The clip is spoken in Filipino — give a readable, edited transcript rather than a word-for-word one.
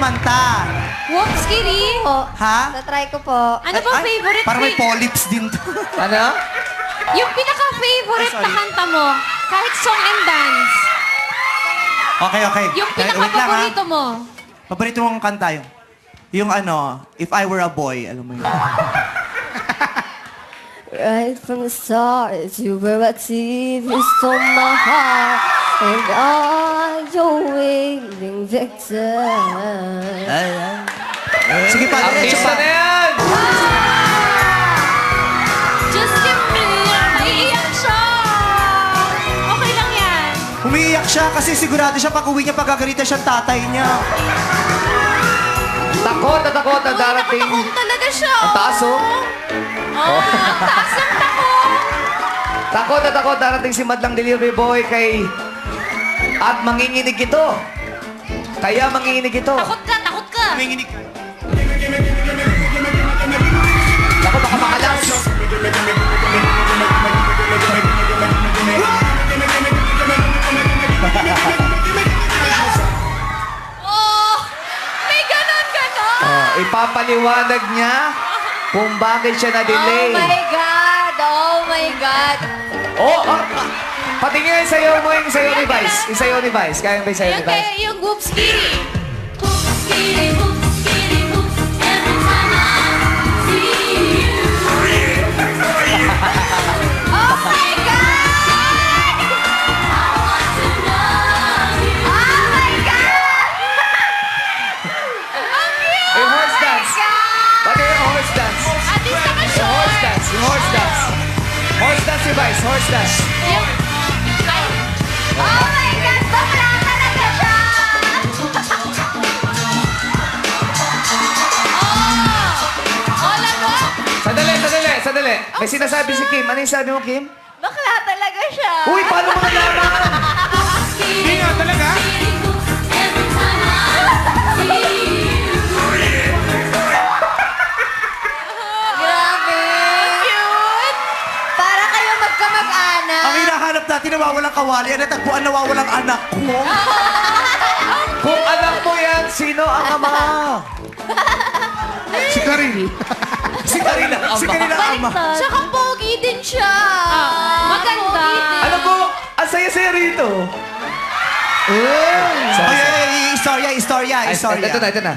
kumanta. Whoops, Kitty. Ha? Tatry ko po. Ano ba favorite? Parang may polyps din to. Ano? Yung pinaka-favorite na kanta mo, kahit song and dance. Okay. Yung Wait lang, ha? pinaka-paborito mo. Paborito mong kanta yung ano, If I Were a Boy. Alam mo yun. Right from the start, you were a thief, you stole my heart, and all your willing victim. Sige pa, diretso Artista pa. na yan! Just give me naiiyak siya. Okay lang yan. Umiiyak siya kasi sigurado siya pag uwi niya pagkagalitan siya ang tatay niya. Takot na darating. Nakatakot talaga siya. Ang taas, oh. Ang taas ng takot. Takot na takot darating si Madlang Delivery Boy kay... At manginginig ito. Kaya manginginig ito. Takot ka. Uminginig ka. Takot baka makalas. Oh, may ganon. Ipapaliwanag niya kung bakit siya na-delay. Oh my God! Patingin yung sayo mo, yung sayo ni Vice. Yung sayo ni Vice. Kaya ba yung sayo ni Yung, Vice? yung Whoops, Kitty. Oh my God! Oh my God! Yung horse dance. Pati yung horse dance. Artista ka siya. Yung horse dance. Yung horse dance. Horse dance si Vice. Horse dance. Oh my God! Bakla talaga siya! Hola mo. Sandali. May sinasabi si Kim. Ano yung sabi mo, Kim? Bakla talaga siya! Uy, paano mo nalaman? Hindi nga talaga. Grabe! Cute. Para kayo magkamag-anak. Ang hinahanap natin nawawalang kawali. Ang natagpuan nawawalang anak ko. Kung anak mo yan, sino ang ama? Si Karil. Si Karina ang Si ama. Karil ang ama. Tsaka pogi din siya. Maganda. Pogi din. Alam mo, ang saya-saya rito. Ay, istorya. Ito na.